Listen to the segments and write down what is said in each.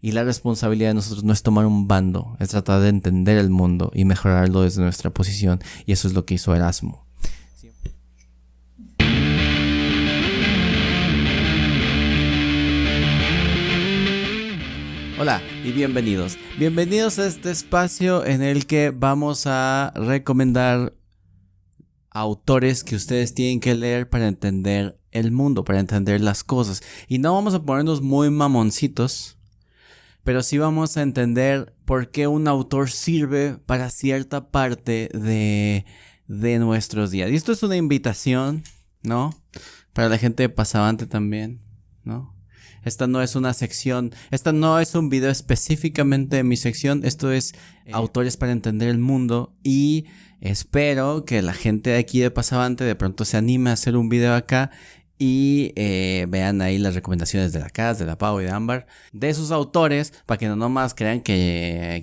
Y la responsabilidad de nosotros no es tomar un bando, es tratar de entender el mundo y mejorarlo desde nuestra posición. Y eso es lo que hizo Erasmo. Hola y bienvenidos. Bienvenidos a este espacio en el que vamos a recomendar autores que ustedes tienen que leer para entender el mundo, para entender las cosas. Y no vamos a ponernos muy mamoncitos, pero sí vamos a entender por qué un autor sirve para cierta parte de nuestros días. Y esto es una invitación, ¿no? Para la gente de Pasavante también, ¿no? Esta no es una sección, esta no es un video específicamente de mi sección, esto es autores para entender el mundo y espero que la gente de aquí de Pasavante de pronto se anime a hacer un video acá y vean ahí las recomendaciones de la Cas, de la Pau y de Ámbar, de sus autores, para que no nomás crean que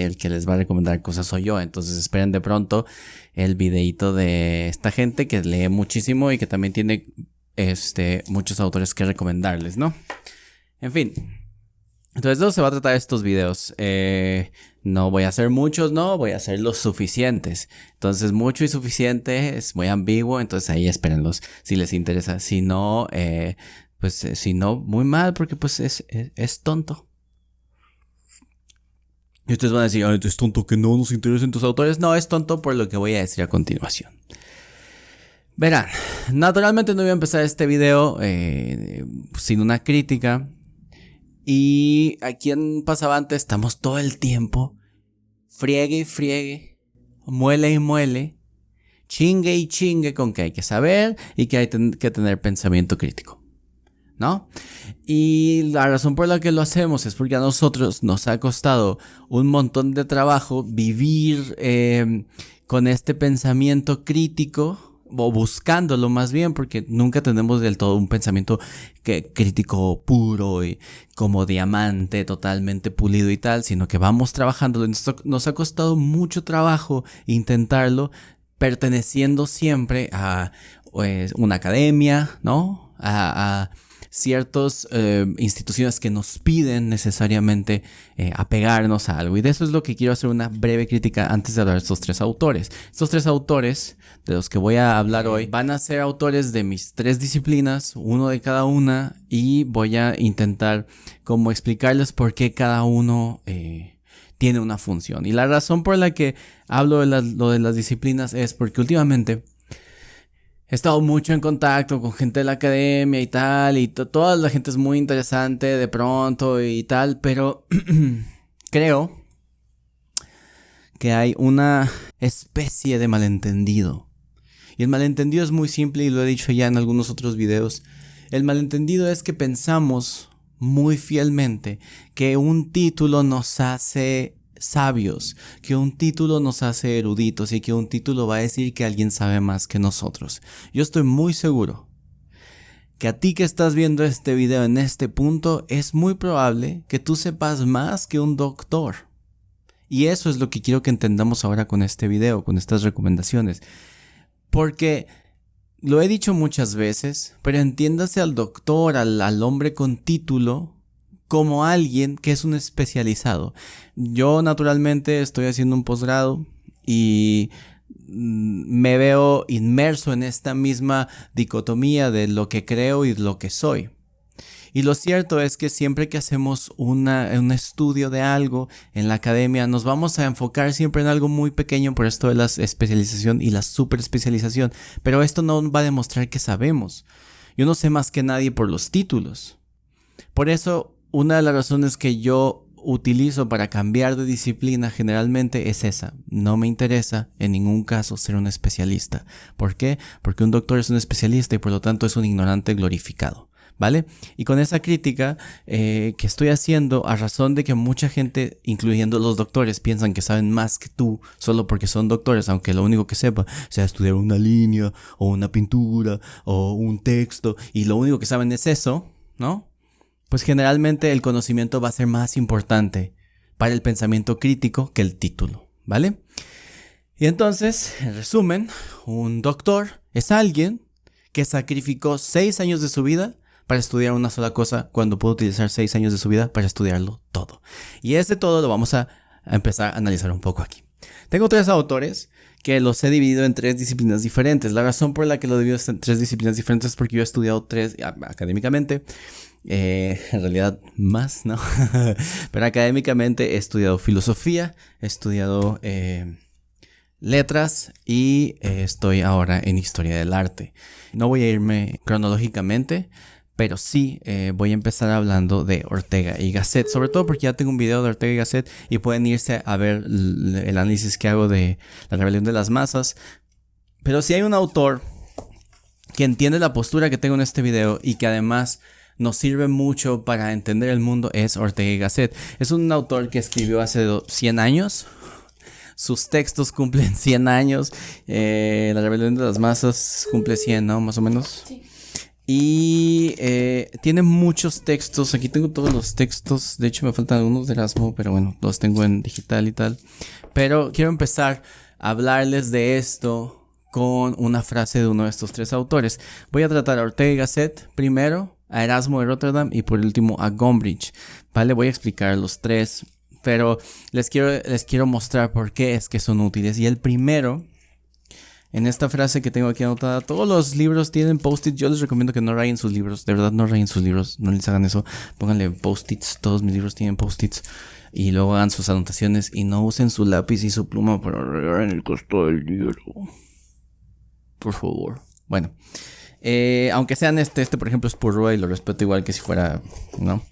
el que les va a recomendar cosas soy yo. Entonces esperen de pronto el videito de esta gente que lee muchísimo y que también tiene muchos autores que recomendarles, ¿no? En fin, entonces de eso se va a tratar estos videos. No voy a hacer muchos, no, voy a hacer los suficientes. Entonces mucho y suficiente es muy ambiguo, entonces ahí espérenlos si les interesa. Si no, si no, muy mal, porque pues es tonto. Y ustedes van a decir, es tonto que no nos interesen tus autores. No, es tonto por lo que voy a decir a continuación. Verán, naturalmente no voy a empezar este video sin una crítica. Y aquí en Pasavante estamos todo el tiempo friegue y friegue, muele y muele, chingue y chingue con que hay que saber y que hay que tener pensamiento crítico, ¿no? Y la razón por la que lo hacemos es porque a nosotros nos ha costado un montón de trabajo vivir con este pensamiento crítico, o buscándolo más bien, porque nunca tenemos del todo un pensamiento crítico puro y como diamante totalmente pulido y tal, sino que vamos trabajándolo. Nos ha costado mucho trabajo intentarlo, perteneciendo siempre a una academia, ¿no? A ciertas instituciones que nos piden necesariamente apegarnos a algo. Y de eso es lo que quiero hacer una breve crítica antes de hablar de estos tres autores. Estos tres autores de los que voy a hablar hoy van a ser autores de mis tres disciplinas, uno de cada una, y voy a intentar como explicarles por qué cada uno tiene una función. Y la razón por la que hablo de lo de las disciplinas es porque últimamente he estado mucho en contacto con gente de la academia y tal, y toda la gente es muy interesante de pronto y tal, pero creo que hay una especie de malentendido. Y el malentendido es muy simple y lo he dicho ya en algunos otros videos. El malentendido es que pensamos muy fielmente que un título nos hace sabios, que un título nos hace eruditos y que un título va a decir que alguien sabe más que nosotros. Yo estoy muy seguro que a ti que estás viendo este video en este punto es muy probable que tú sepas más que un doctor. Y eso es lo que quiero que entendamos ahora con este video, con estas recomendaciones. Porque lo he dicho muchas veces, pero entiéndase al doctor, al hombre con título, como alguien que es un especializado. Yo naturalmente estoy haciendo un posgrado y me veo inmerso en esta misma dicotomía de lo que creo y lo que soy. Y lo cierto es que siempre que hacemos un estudio de algo en la academia, nos vamos a enfocar siempre en algo muy pequeño por esto de la especialización y la superespecialización. Pero esto no va a demostrar que sabemos. Yo no sé más que nadie por los títulos. Por eso, una de las razones que yo utilizo para cambiar de disciplina generalmente es esa. No me interesa en ningún caso ser un especialista. ¿Por qué? Porque un doctor es un especialista y por lo tanto es un ignorante glorificado. ¿Vale? Y con esa crítica que estoy haciendo a razón de que mucha gente, incluyendo los doctores, piensan que saben más que tú solo porque son doctores, aunque lo único que sepa sea estudiar una línea o una pintura o un texto y lo único que saben es eso, ¿no? Pues generalmente el conocimiento va a ser más importante para el pensamiento crítico que el título, ¿vale? Y entonces, en resumen, un doctor es alguien que sacrificó 6 años de su vida para estudiar una sola cosa cuando puedo utilizar 6 años de su vida para estudiarlo todo? Y ese todo lo vamos a empezar a analizar un poco aquí. Tengo 3 autores que los he dividido en 3 disciplinas diferentes. La razón por la que los divido en 3 disciplinas diferentes es porque yo he estudiado 3 académicamente. En realidad más, ¿no? Pero académicamente he estudiado filosofía, he estudiado letras y estoy ahora en historia del arte. No voy a irme cronológicamente, pero sí voy a empezar hablando de Ortega y Gasset, sobre todo porque ya tengo un video de Ortega y Gasset y pueden irse a ver el análisis que hago de La rebelión de las masas. Pero si hay un autor que entiende la postura que tengo en este video y que además nos sirve mucho para entender el mundo, es Ortega y Gasset. Es un autor que escribió hace 100 años. Sus textos cumplen 100 años. La rebelión de las masas cumple 100, ¿no? Más o menos. Sí. Y tiene muchos textos. Aquí tengo todos los textos. De hecho me faltan algunos de Erasmo, pero bueno, los tengo en digital y tal. Pero quiero empezar a hablarles de esto con una frase de uno de estos 3 autores. Voy a tratar a Ortega y Gasset primero, a Erasmo de Rotterdam y por último a Gombrich. Vale, voy a explicar los 3, pero les quiero mostrar por qué es que son útiles. Y el primero, en esta frase que tengo aquí anotada, todos los libros tienen post-its. Yo les recomiendo que no rayen sus libros, de verdad no rayen sus libros, no les hagan eso. Pónganle post-its, todos mis libros tienen post-its. Y luego hagan sus anotaciones y no usen su lápiz y su pluma para rayar en el costo del libro. Por favor. Bueno. Aunque sean este por ejemplo es Purrua y lo respeto igual que si fuera, ¿no?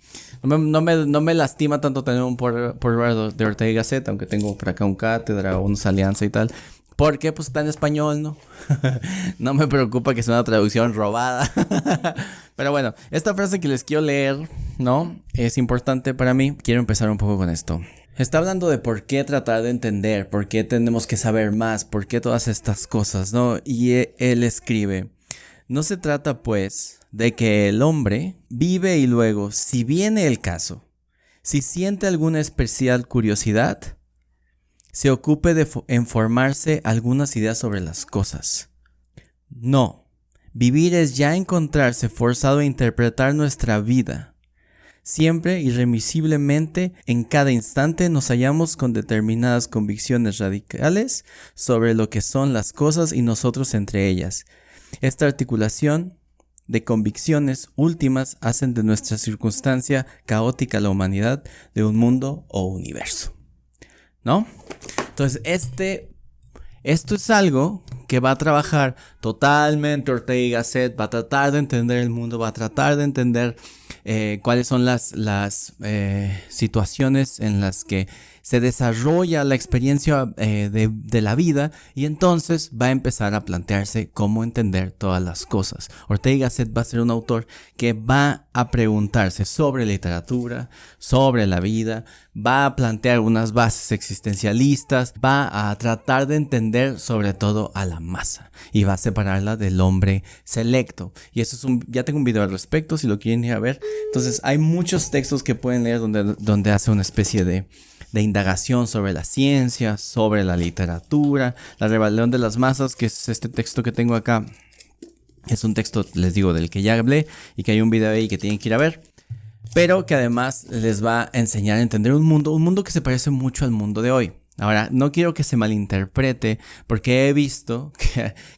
No me lastima tanto tener un Purrua de Ortega y Gasset, aunque tengo por acá un Cátedra, unos Alianza y tal. Porque pues está en español, ¿no? No me preocupa que sea una traducción robada. Pero bueno, esta frase que les quiero leer, ¿no? Es importante para mí. Quiero empezar un poco con esto. Está hablando de por qué tratar de entender, por qué tenemos que saber más, por qué todas estas cosas, ¿no? Y él escribe: no se trata, pues, de que el hombre vive y luego, si viene el caso, si siente alguna especial curiosidad, se ocupe en formarse algunas ideas sobre las cosas. No, vivir es ya encontrarse forzado a interpretar nuestra vida. Siempre, irremisiblemente, en cada instante nos hallamos con determinadas convicciones radicales sobre lo que son las cosas y nosotros entre ellas. Esta articulación de convicciones últimas hacen de nuestra circunstancia caótica la humanidad de un mundo o universo, ¿no? Entonces esto es algo que va a trabajar totalmente Ortega y Gasset, va a tratar de entender el mundo, va a tratar de entender cuáles son las situaciones en las que se desarrolla la experiencia de la vida, y entonces va a empezar a plantearse cómo entender todas las cosas. Ortega y Gasset va a ser un autor que va a preguntarse sobre literatura, sobre la vida, va a plantear unas bases existencialistas, va a tratar de entender sobre todo a la masa y va a separarla del hombre selecto. Y eso es ya tengo un video al respecto si lo quieren ir a ver. Entonces hay muchos textos que pueden leer donde hace una especie de indagación sobre la ciencia, sobre la literatura. La rebelión de las masas, que es este texto que tengo acá, es un texto, les digo, del que ya hablé y que hay un video ahí que tienen que ir a ver, pero que además les va a enseñar a entender un mundo que se parece mucho al mundo de hoy. Ahora, no quiero que se malinterprete, porque he visto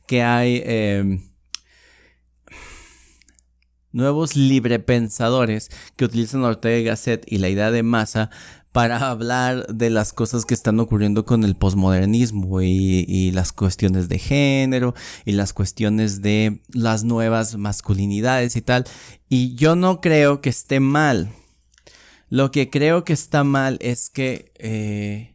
que hay nuevos librepensadores que utilizan Ortega y Gasset y la idea de masa para hablar de las cosas que están ocurriendo con el posmodernismo y las cuestiones de género y las cuestiones de las nuevas masculinidades y tal. Y yo no creo que esté mal. Lo que creo que está mal es que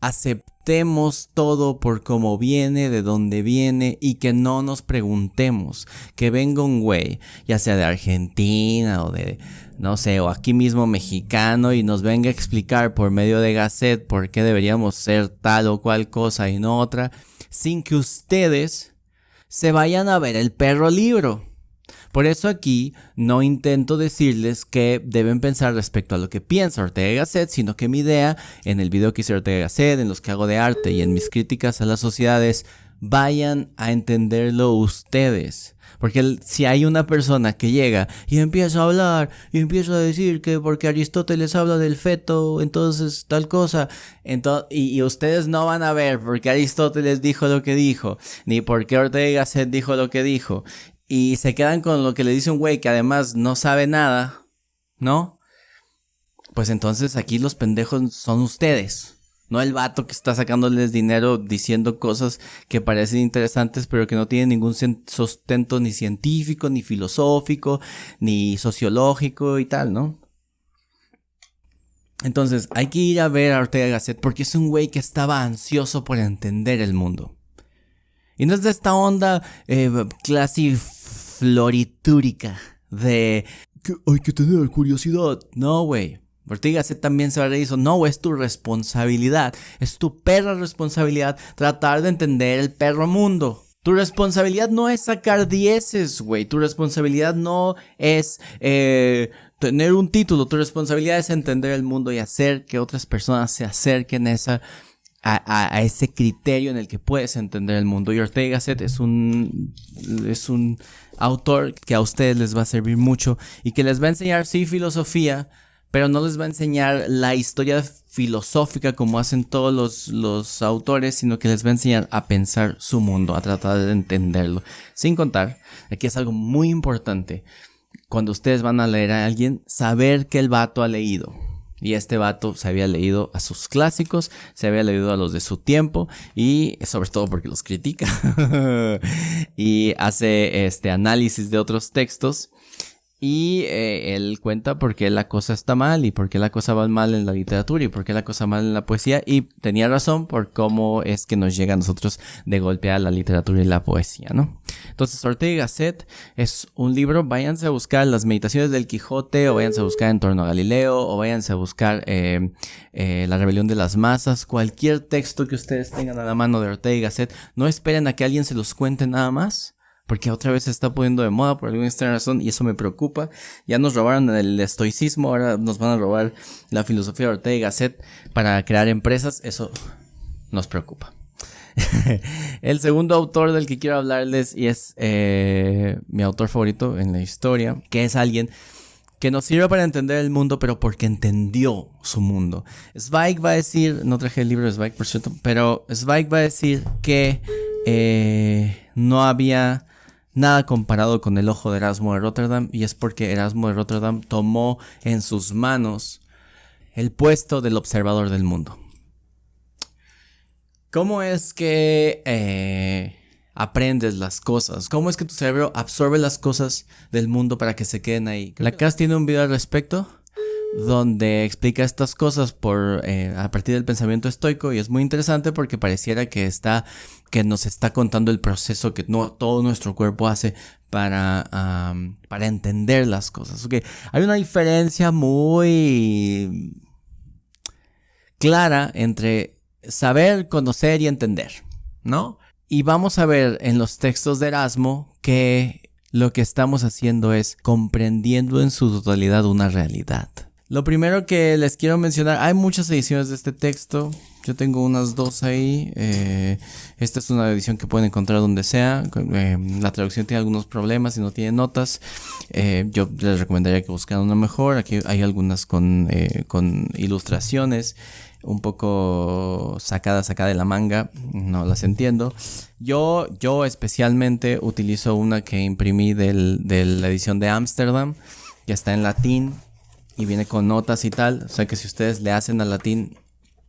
aceptemos todo por cómo viene, de dónde viene, y que no nos preguntemos. Que venga un güey, ya sea de Argentina o de, no sé, o aquí mismo mexicano, y nos venga a explicar por medio de Gasset por qué deberíamos ser tal o cual cosa y no otra, sin que ustedes se vayan a ver el perro libro. Por eso aquí no intento decirles qué deben pensar respecto a lo que piensa Ortega y Gasset, sino que mi idea en el video que hice Ortega y Gasset, en los que hago de arte y en mis críticas a la sociedad es: vayan a entenderlo ustedes. Porque si hay una persona que llega y empieza a hablar y empieza a decir que porque Aristóteles habla del feto, entonces tal cosa, y ustedes no van a ver porque Aristóteles dijo lo que dijo, ni porque Ortega y Gasset dijo lo que dijo, y se quedan con lo que le dice un güey que además no sabe nada, ¿no? Pues entonces aquí los pendejos son ustedes. No el vato que está sacándoles dinero diciendo cosas que parecen interesantes pero que no tienen ningún sustento ni científico, ni filosófico, ni sociológico y tal, ¿no? Entonces hay que ir a ver a Ortega y Gasset porque es un güey que estaba ansioso por entender el mundo. Y no es de esta onda clase floritúrica de que hay que tener curiosidad. No, güey. Ortega y Gasset también se va a reír. No, es tu responsabilidad. Es tu perra responsabilidad tratar de entender el perro mundo. Tu responsabilidad no es sacar dieces, güey. Tu responsabilidad no es tener un título. Tu responsabilidad es entender el mundo y hacer que otras personas se acerquen a ese criterio en el que puedes entender el mundo. Y Ortega y Gasset es un autor que a ustedes les va a servir mucho y que les va a enseñar, sí, filosofía, pero no les va a enseñar la historia filosófica como hacen todos los autores, sino que les va a enseñar a pensar su mundo, a tratar de entenderlo. Sin contar, aquí es algo muy importante, cuando ustedes van a leer a alguien, saber que el vato ha leído. Y este vato se había leído a sus clásicos, se había leído a los de su tiempo y sobre todo porque los critica y hace análisis de otros textos. Y él cuenta por qué la cosa está mal y por qué la cosa va mal en la literatura y por qué la cosa va mal en la poesía. Y tenía razón por cómo es que nos llega a nosotros de golpear la literatura y la poesía, ¿no? Entonces, Ortega y Gasset es un libro. Váyanse a buscar las Meditaciones del Quijote, o váyanse a buscar En torno a Galileo, o váyanse a buscar La rebelión de las masas. Cualquier texto que ustedes tengan a la mano de Ortega y Gasset, no esperen a que alguien se los cuente nada más. Porque otra vez se está poniendo de moda por alguna extraña razón y eso me preocupa. Ya nos robaron el estoicismo, ahora nos van a robar la filosofía de Ortega y Gasset para crear empresas. Eso nos preocupa. El segundo autor del que quiero hablarles y es mi autor favorito en la historia, que es alguien que nos sirve para entender el mundo, pero porque entendió su mundo. Zweig va a decir, no traje el libro de Zweig por cierto, pero Zweig va a decir que no había nada comparado con el ojo de Erasmo de Rotterdam, y es porque Erasmo de Rotterdam tomó en sus manos el puesto del observador del mundo. ¿Cómo es que aprendes las cosas? ¿Cómo es que tu cerebro absorbe las cosas del mundo para que se queden ahí? Lacan tiene un video al respecto donde explica estas cosas a partir del pensamiento estoico, y es muy interesante porque pareciera que nos está contando el proceso que todo nuestro cuerpo hace para entender las cosas. Okay. Hay una diferencia muy clara entre saber, conocer y entender, ¿no? Y vamos a ver en los textos de Erasmo que lo que estamos haciendo es comprendiendo en su totalidad una realidad. Lo primero que les quiero mencionar, hay muchas ediciones de este texto. Yo tengo unas 2 ahí. Esta es una edición que pueden encontrar donde sea. La traducción tiene algunos problemas y no tiene notas. Yo les recomendaría que buscaran una mejor. Aquí hay algunas con ilustraciones un poco sacada de la manga. No las entiendo. Yo especialmente utilizo una que imprimí de la edición de Ámsterdam, que está en latín y viene con notas y tal. O sea que si ustedes le hacen al latín,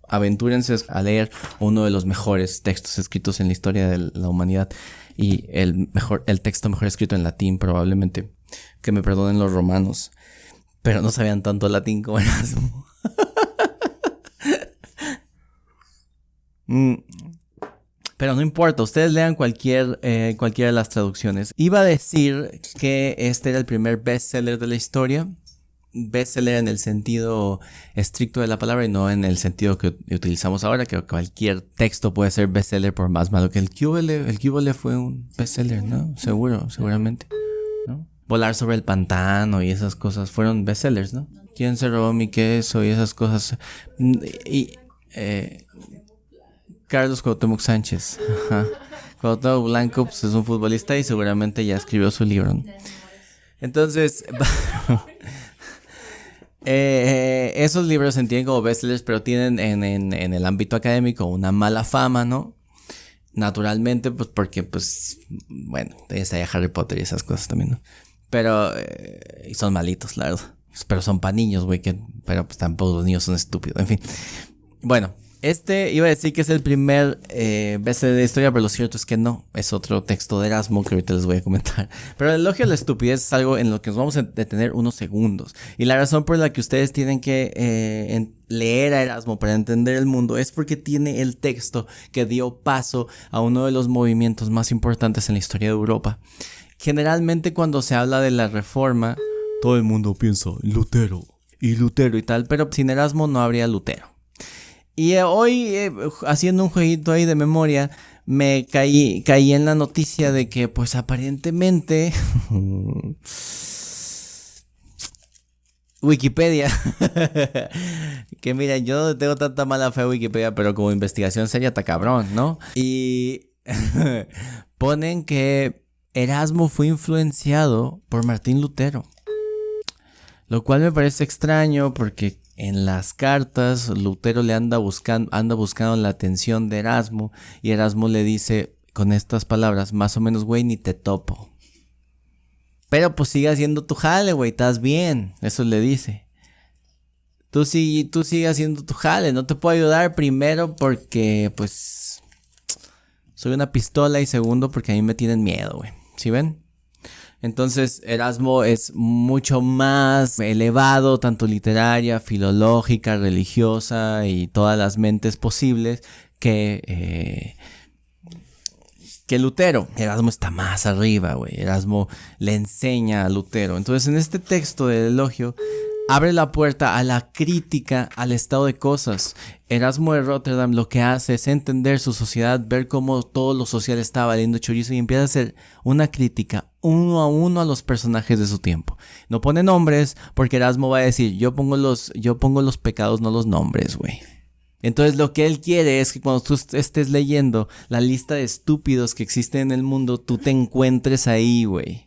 aventúrense a leer uno de los mejores textos escritos en la historia de la humanidad, y el texto mejor escrito en latín probablemente. Que me perdonen los romanos, pero no sabían tanto latín como Erasmo. Pero no importa, ustedes lean cualquiera de las traducciones. Iba a decir que este era el primer bestseller de la historia. Bestseller en el sentido estricto de la palabra y no en el sentido que utilizamos ahora, que cualquier texto puede ser bestseller por más malo que el Cúbole fue un bestseller, ¿no? Seguramente, ¿no? Volar sobre el pantano y esas cosas fueron bestsellers, ¿no? ¿Quién se robó mi queso? Y esas cosas. Y Carlos Cuauhtémoc Sánchez, ajá, Cuauhtémoc Blanco pues, es un futbolista y seguramente ya escribió su libro, ¿no? Entonces, esos libros se entienden como bestsellers, pero tienen en el ámbito académico una mala fama, ¿no? Naturalmente, pues porque, pues, bueno, está ya Harry Potter y esas cosas también, ¿no? Pero, y son malitos, la verdad. Pero son para niños, güey, pero pues tampoco los niños son estúpidos, en fin. Bueno, iba a decir que es el primer bestseller de historia, pero lo cierto es que no. Es otro texto de Erasmo que ahorita les voy a comentar. Pero el elogio a la estupidez es algo en lo que nos vamos a detener unos segundos. Y la razón por la que ustedes tienen que leer a Erasmo para entender el mundo es porque tiene el texto que dio paso a uno de los movimientos más importantes en la historia de Europa. Generalmente cuando se habla de la Reforma, todo el mundo piensa Lutero y tal, pero sin Erasmo no habría Lutero. Y hoy, haciendo un jueguito ahí de memoria, me caí en la noticia de que, pues aparentemente, Wikipedia, que mira, yo no tengo tanta mala fe a Wikipedia, pero como investigación seria está cabrón, ¿no? Y ponen que Erasmo fue influenciado por Martín Lutero. Lo cual me parece extraño porque en las cartas Lutero le anda buscando la atención de Erasmo y Erasmo le dice con estas palabras, más o menos, güey, ni te topo. Pero pues sigue haciendo tu jale, güey, estás bien, eso le dice. Tú sigue haciendo tu jale, no te puedo ayudar primero porque pues soy una pistola y segundo porque a mí me tienen miedo, güey. ¿Sí ven? Entonces Erasmo es mucho más elevado, tanto literaria, filológica, religiosa y todas las mentes posibles que Lutero. Erasmo está más arriba, güey. Erasmo le enseña a Lutero. Entonces en este texto del elogio abre la puerta a la crítica al estado de cosas. Erasmo de Rotterdam lo que hace es entender su sociedad, ver cómo todo lo social está valiendo chorizo y empieza a hacer una crítica uno a uno a los personajes de su tiempo. No pone nombres porque Erasmo va a decir, yo pongo los pecados, no los nombres, güey. Entonces lo que él quiere es que cuando tú estés leyendo la lista de estúpidos que existen en el mundo, tú te encuentres ahí, güey.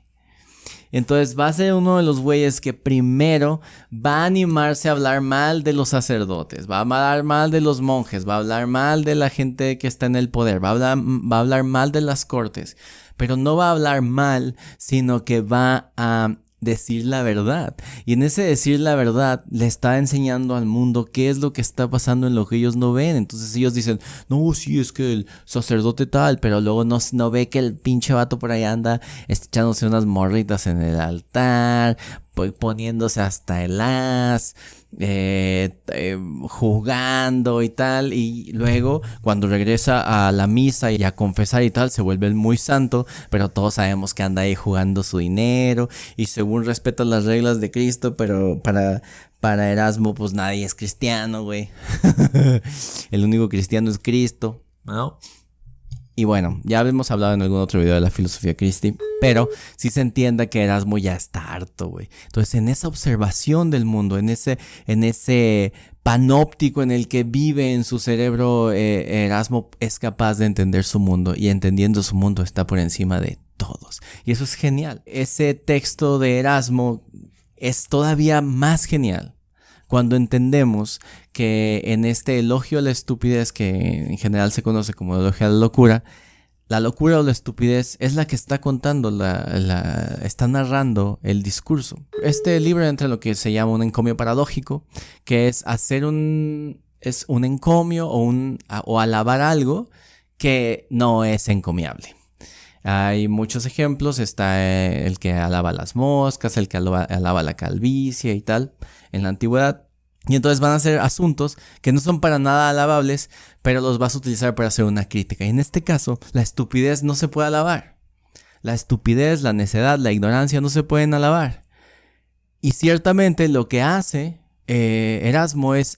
Entonces va a ser uno de los güeyes que primero va a animarse a hablar mal de los sacerdotes, va a hablar mal de los monjes, va a hablar mal de la gente que está en el poder, va a hablar mal de las cortes, pero no va a hablar mal, sino que va a decir la verdad. Y en ese decir la verdad le está enseñando al mundo qué es lo que está pasando en lo que ellos no ven. Entonces ellos dicen, no, sí, es que el sacerdote tal, pero luego no ve que el pinche vato por ahí anda echándose unas morritas en el altar, poniéndose hasta el as, jugando y tal, y luego cuando regresa a la misa y a confesar y tal, se vuelve muy santo, pero todos sabemos que anda ahí jugando su dinero y según respeta las reglas de Cristo, pero para Erasmo pues nadie es cristiano, güey. El único cristiano es Cristo, ¿no? Y bueno, ya hemos hablado en algún otro video de la filosofía Christi, pero sí se entienda que Erasmo ya está harto, güey. Entonces, en esa observación del mundo, en ese panóptico en el que vive en su cerebro, Erasmo es capaz de entender su mundo y entendiendo su mundo está por encima de todos. Y eso es genial. Ese texto de Erasmo es todavía más genial cuando entendemos que en este elogio a la estupidez, que en general se conoce como elogio a la locura o la estupidez es la que está contando, está narrando el discurso. Este libro entra en lo que se llama un encomio paradójico, que es hacer un encomio o alabar algo que no es encomiable. Hay muchos ejemplos, está el que alaba las moscas, el que alaba la calvicie y tal, en la antigüedad. Y entonces van a ser asuntos que no son para nada alabables, pero los vas a utilizar para hacer una crítica. Y en este caso, la estupidez no se puede alabar. La estupidez, la necedad, la ignorancia no se pueden alabar. Y ciertamente lo que hace Erasmo es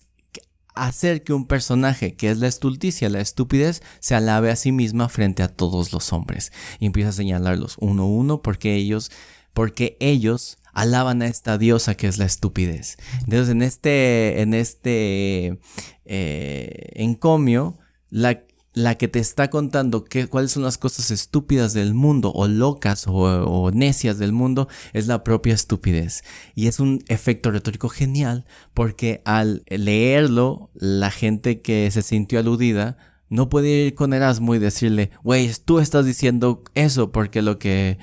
hacer que un personaje, que es la estulticia, la estupidez, se alabe a sí misma frente a todos los hombres. Y empieza a señalarlos uno a uno porque ellos alaban a esta diosa que es la estupidez. Entonces en este encomio, la que te está contando cuáles son las cosas estúpidas del mundo o locas o necias del mundo es la propia estupidez. Y es un efecto retórico genial porque al leerlo, la gente que se sintió aludida no puede ir con Erasmo y decirle, güey, tú estás diciendo eso, porque lo que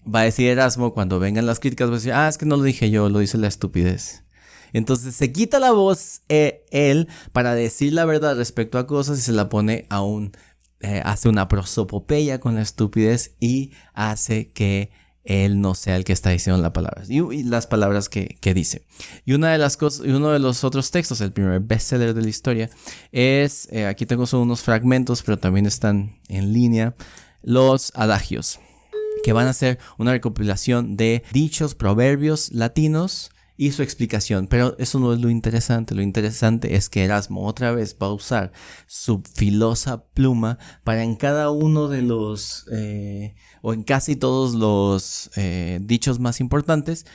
va a decir Erasmo cuando vengan las críticas va a decir, es que no lo dije yo, lo dice la estupidez. Entonces se quita la voz él para decir la verdad respecto a cosas y se la pone hace una prosopopeya con la estupidez y hace que él no sea el que está diciendo las palabras y las palabras que dice. Y una de las cosas, y uno de los otros textos, el primer bestseller de la historia, es, aquí tengo solo unos fragmentos, pero también están en línea, los adagios, que van a ser una recopilación de dichos, proverbios latinos y su explicación. Pero eso no es lo interesante. Lo interesante es que Erasmo otra vez va a usar su filosa pluma para en cada uno de los, o en casi todos los dichos más importantes,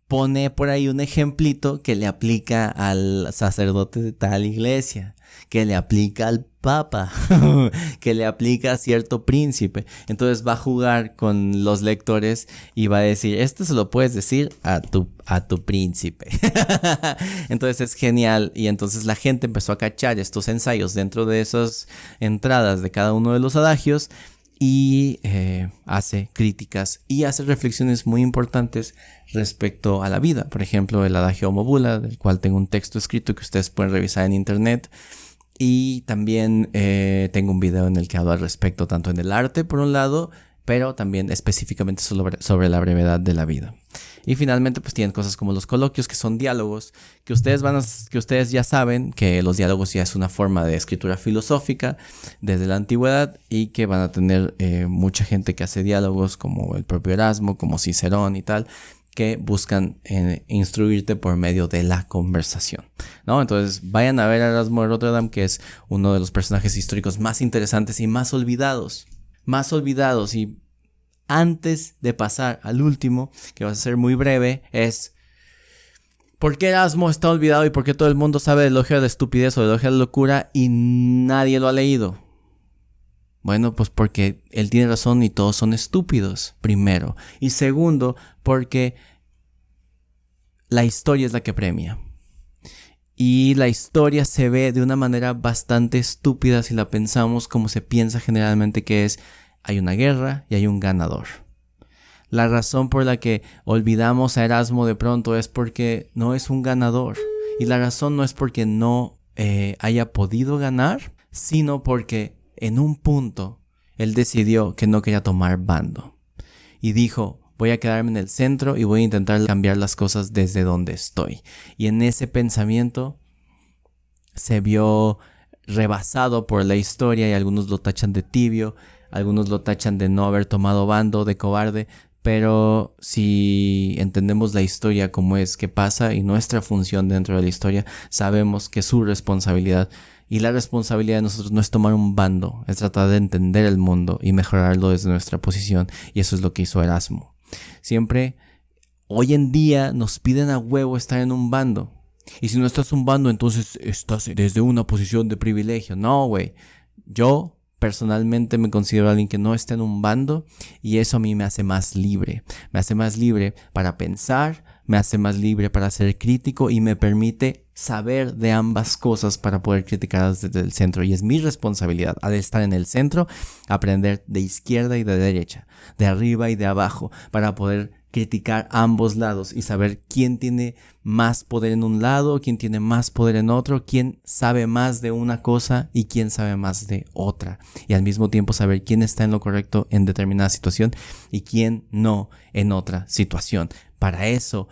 pone por ahí un ejemplito que le aplica al sacerdote de tal iglesia, que le aplica al papa, que le aplica a cierto príncipe. Entonces va a jugar con los lectores y va a decir, esto se lo puedes decir a tu príncipe. Entonces es genial. Y entonces la gente empezó a cachar estos ensayos dentro de esas entradas de cada uno de los adagios y hace críticas y hace reflexiones muy importantes respecto a la vida. Por ejemplo, el adagio Homo Bula, del cual tengo un texto escrito que ustedes pueden revisar en internet. Y también tengo un video en el que hablo al respecto, tanto en el arte por un lado, pero también específicamente sobre la brevedad de la vida. Y finalmente pues tienen cosas como los coloquios, que son diálogos, que ustedes ya saben que los diálogos ya es una forma de escritura filosófica desde la antigüedad y que van a tener mucha gente que hace diálogos como el propio Erasmo, como Cicerón y tal, que buscan instruirte por medio de la conversación, ¿no? Entonces vayan a ver a Erasmo de Rotterdam, que es uno de los personajes históricos más interesantes y más olvidados. Y antes de pasar al último, que va a ser muy breve, es ¿por qué Erasmo está olvidado y por qué todo el mundo sabe del elogio de la estupidez o del elogio de la locura y nadie lo ha leído? Bueno, pues porque él tiene razón y todos son estúpidos, primero. Y segundo, porque la historia es la que premia. Y la historia se ve de una manera bastante estúpida si la pensamos como se piensa generalmente, que es, hay una guerra y hay un ganador. La razón por la que olvidamos a Erasmo de pronto es porque no es un ganador. Y la razón no es porque no haya podido ganar, sino porque en un punto él decidió que no quería tomar bando y dijo, voy a quedarme en el centro y voy a intentar cambiar las cosas desde donde estoy. Y en ese pensamiento se vio rebasado por la historia y algunos lo tachan de tibio, algunos lo tachan de no haber tomado bando, de cobarde. Pero si entendemos la historia como es que pasa y nuestra función dentro de la historia, sabemos que su responsabilidad y la responsabilidad de nosotros no es tomar un bando, es tratar de entender el mundo y mejorarlo desde nuestra posición. Y eso es lo que hizo Erasmo. Siempre, hoy en día, nos piden a huevo estar en un bando. Y si no estás en un bando, entonces estás desde una posición de privilegio. No, güey. Yo personalmente me considero alguien que no está en un bando y eso a mí me hace más libre. Me hace más libre para pensar, me hace más libre para ser crítico y me permite saber de ambas cosas para poder criticarlas desde el centro. Y es mi responsabilidad, al estar en el centro, aprender de izquierda y de derecha, de arriba y de abajo, para poder criticar ambos lados y saber quién tiene más poder en un lado, quién tiene más poder en otro, quién sabe más de una cosa y quién sabe más de otra. Y al mismo tiempo saber quién está en lo correcto en determinada situación y quién no en otra situación. Para eso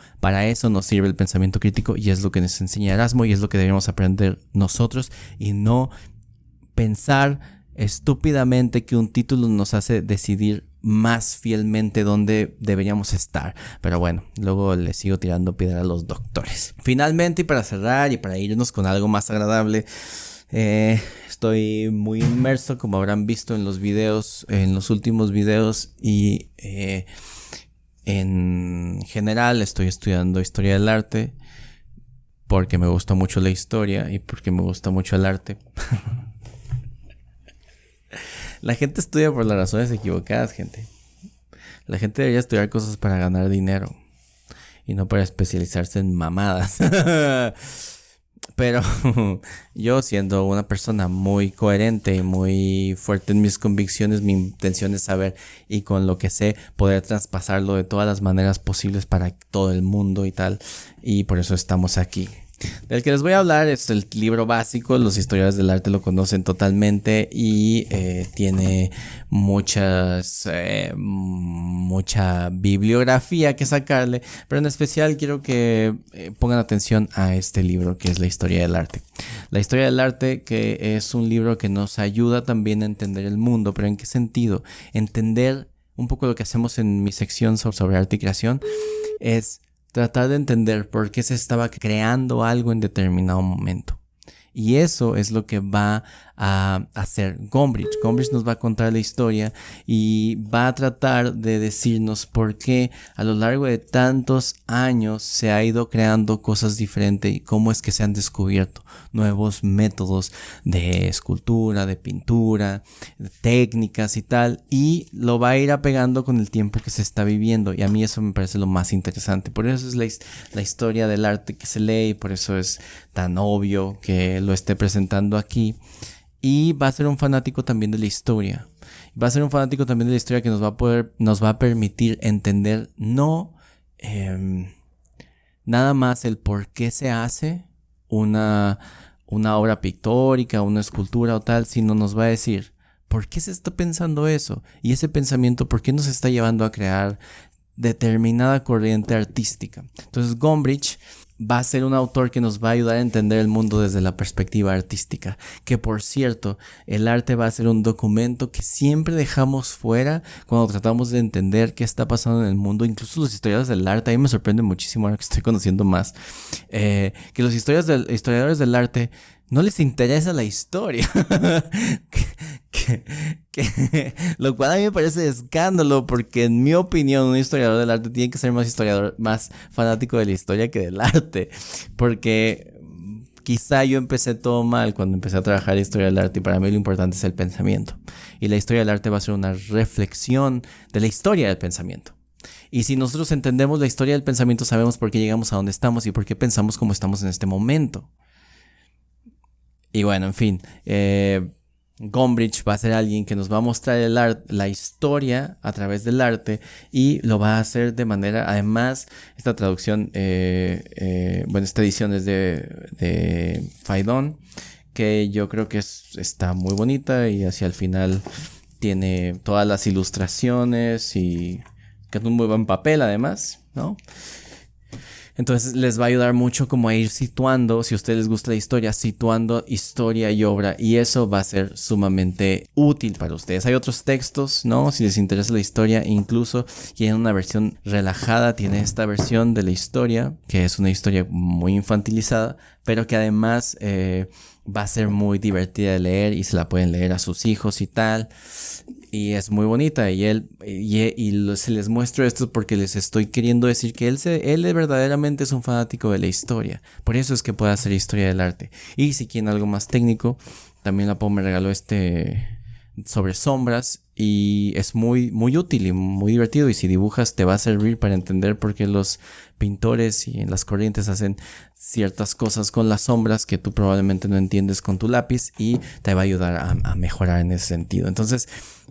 nos sirve el pensamiento crítico y es lo que nos enseña Erasmo y es lo que debemos aprender nosotros y no pensar estúpidamente que un título nos hace decidir más fielmente dónde deberíamos estar. Pero bueno, luego le sigo tirando piedra a los doctores. Finalmente, y para cerrar y para irnos con algo más agradable, estoy muy inmerso, como habrán visto en los videos, en los últimos videos, y en general estoy estudiando historia del arte porque me gusta mucho la historia y porque me gusta mucho el arte. La gente estudia por las razones equivocadas, gente. La gente debería estudiar cosas para ganar dinero y no para especializarse en mamadas. Pero yo, siendo una persona muy coherente y muy fuerte en mis convicciones, mi intención es saber, y con lo que sé poder traspasarlo de todas las maneras posibles para todo el mundo y tal. Y por eso estamos aquí. Del que les voy a hablar es el libro básico. Los historiadores del arte lo conocen totalmente y tiene mucha bibliografía que sacarle, pero en especial quiero que pongan atención a este libro, que es La historia del arte. La historia del arte, que es un libro que nos ayuda también a entender el mundo. ¿Pero en qué sentido? Entender un poco lo que hacemos en mi sección sobre arte y creación es tratar de entender por qué se estaba creando algo en determinado momento. Y eso es lo que va a hacer Gombrich. Gombrich nos va a contar la historia y va a tratar de decirnos por qué a lo largo de tantos años se ha ido creando cosas diferentes y cómo es que se han descubierto nuevos métodos de escultura, de pintura, de técnicas y tal. Y lo va a ir apegando con el tiempo que se está viviendo. Y a mí eso me parece lo más interesante. Por eso es la historia del arte que se lee y por eso es tan obvio que lo esté presentando aquí. Y va a ser un fanático también de la historia. Va a ser un fanático también de la historia que nos va a permitir entender no nada más el por qué se hace una obra pictórica, una escultura o tal, sino nos va a decir por qué se está pensando eso. Y ese pensamiento, por qué nos está llevando a crear determinada corriente artística. Entonces Gombrich va a ser un autor que nos va a ayudar a entender el mundo desde la perspectiva artística. Que por cierto, el arte va a ser un documento que siempre dejamos fuera cuando tratamos de entender qué está pasando en el mundo. Incluso los historiadores del arte, a mí me sorprende muchísimo ahora que estoy conociendo más, que los historiadores del arte no les interesa la historia. Lo cual a mí me parece escándalo, porque en mi opinión un historiador del arte tiene que ser más fanático de la historia que del arte, porque quizá yo empecé todo mal cuando empecé a trabajar historia del arte y para mí lo importante es el pensamiento, y la historia del arte va a ser una reflexión de la historia del pensamiento. Y si nosotros entendemos la historia del pensamiento, sabemos por qué llegamos a donde estamos y por qué pensamos como estamos en este momento. Y bueno, en fin, Gombrich va a ser alguien que nos va a mostrar la historia a través del arte, y lo va a hacer de manera, además, esta traducción, esta edición es de Faidón, que yo creo que está muy bonita, y hacia el final tiene todas las ilustraciones y que es un muy buen papel además, ¿no? Entonces les va a ayudar mucho como a ir situando, si a ustedes les gusta la historia, situando historia y obra, y eso va a ser sumamente útil para ustedes. Hay otros textos, ¿no? Si les interesa la historia, incluso tienen una versión relajada, tiene esta versión de la historia, que es una historia muy infantilizada, pero que además va a ser muy divertida de leer y se la pueden leer a sus hijos y tal. Y es muy bonita, se les muestro esto porque les estoy queriendo decir que él verdaderamente es un fanático de la historia. Por eso es que puede hacer historia del arte. Y si quieren algo más técnico, también la Pau me regaló sobre sombras, y es muy, muy útil y muy divertido, y si dibujas te va a servir para entender por qué los pintores y en las corrientes hacen ciertas cosas con las sombras que tú probablemente no entiendes con tu lápiz, y te va a ayudar a mejorar en ese sentido. Entonces,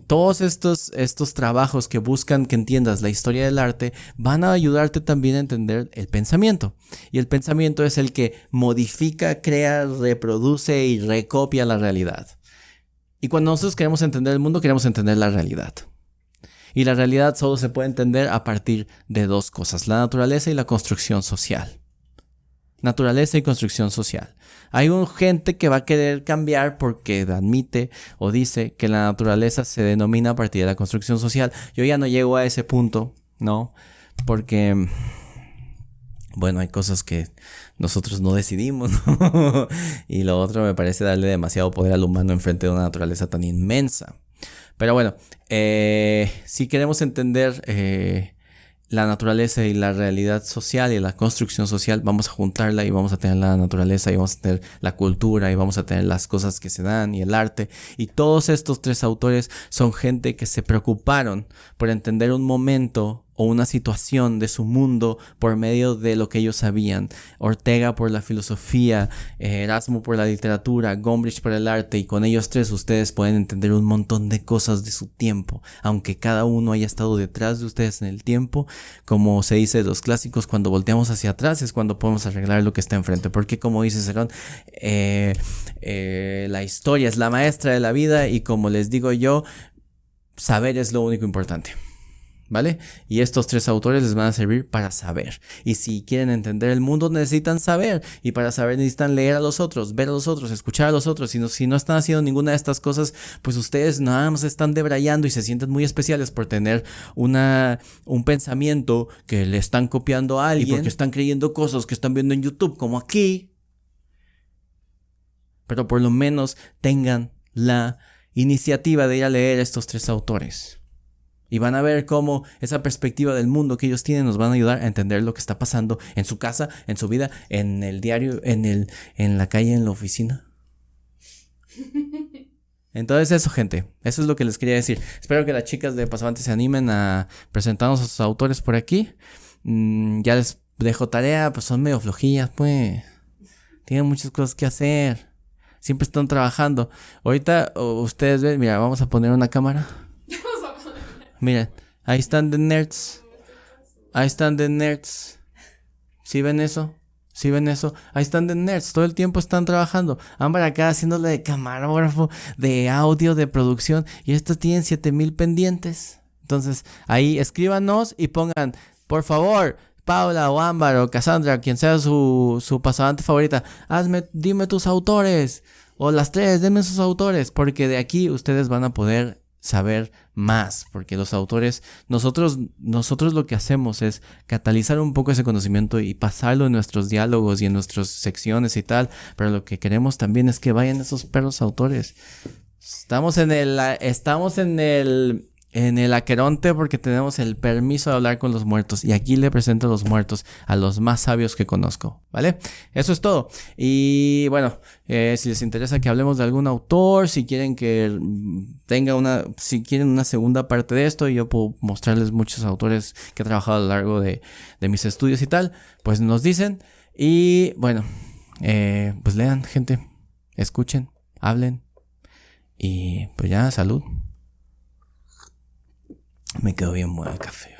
todos estos trabajos que buscan que entiendas la historia del arte van a ayudarte también a entender el pensamiento. Y el pensamiento es el que modifica, crea, reproduce y recopia la realidad. Y cuando nosotros queremos entender el mundo, queremos entender la realidad. Y la realidad solo se puede entender a partir de dos cosas: la naturaleza y la construcción social. Naturaleza y construcción social. Hay gente que va a querer cambiar porque admite o dice que la naturaleza se denomina a partir de la construcción social. Yo ya no llego a ese punto, ¿no? Porque, bueno, hay cosas que nosotros no decidimos, ¿no? Y lo otro me parece darle demasiado poder al humano enfrente de una naturaleza tan inmensa. Pero bueno, si queremos entender la naturaleza y la realidad social y la construcción social, vamos a juntarla y vamos a tener la naturaleza y vamos a tener la cultura y vamos a tener las cosas que se dan y el arte. Y todos estos tres autores son gente que se preocuparon por entender un momento o una situación de su mundo por medio de lo que ellos sabían. Ortega por la filosofía, Erasmo por la literatura, Gombrich por el arte, y con ellos tres ustedes pueden entender un montón de cosas de su tiempo, aunque cada uno haya estado detrás de ustedes en el tiempo. Como se dice de los clásicos, cuando volteamos hacia atrás es cuando podemos arreglar lo que está enfrente, porque como dice Cerón, la historia es la maestra de la vida, y como les digo yo, saber es lo único importante, ¿vale? Y estos tres autores les van a servir para saber. Y si quieren entender el mundo, necesitan saber. Y para saber necesitan leer a los otros, ver a los otros, escuchar a los otros. Si no están haciendo ninguna de estas cosas, pues ustedes nada más están debrayando y se sienten muy especiales por tener un pensamiento que le están copiando a alguien. Y porque están creyendo cosas que están viendo en YouTube, como aquí. Pero por lo menos tengan la iniciativa de ir a leer a estos tres autores. Y van a ver cómo esa perspectiva del mundo que ellos tienen nos van a ayudar a entender lo que está pasando en su casa, en su vida, en el diario, en la calle, en la oficina. Entonces eso, gente, eso es lo que les quería decir. Espero que las chicas de Pasavante se animen a presentarnos a sus autores por aquí. Ya les dejo tarea, pues son medio flojillas, pues. Tienen muchas cosas que hacer. Siempre están trabajando. Ahorita ustedes ven, mira, vamos a poner una cámara. Miren, ahí están de nerds. Ahí están de nerds. ¿Sí ven eso? ¿Sí ven eso? Ahí están de nerds. Todo el tiempo están trabajando. Ámbar acá haciéndole de camarógrafo, de audio, de producción. Y estos tienen 7000 pendientes. Entonces, ahí escríbanos y pongan, por favor, Paula o Ámbar o Cassandra, quien sea su pasante favorita, dime tus autores. O las tres, denme sus autores. Porque de aquí ustedes van a poder saber más, porque los autores, nosotros lo que hacemos es catalizar un poco ese conocimiento y pasarlo en nuestros diálogos y en nuestras secciones y tal, pero lo que queremos también es que vayan esos perros autores. Estamos en el Aqueronte porque tenemos el permiso de hablar con los muertos, y aquí le presento a los muertos, a los más sabios que conozco, ¿vale? Eso es todo. Y bueno, si les interesa que hablemos de algún autor, si quieren que si quieren una segunda parte de esto, y yo puedo mostrarles muchos autores que he trabajado a lo largo de mis estudios y tal, pues nos dicen. Y bueno, pues lean, gente, escuchen, hablen, y pues ya, salud. Me quedó bien bueno el café.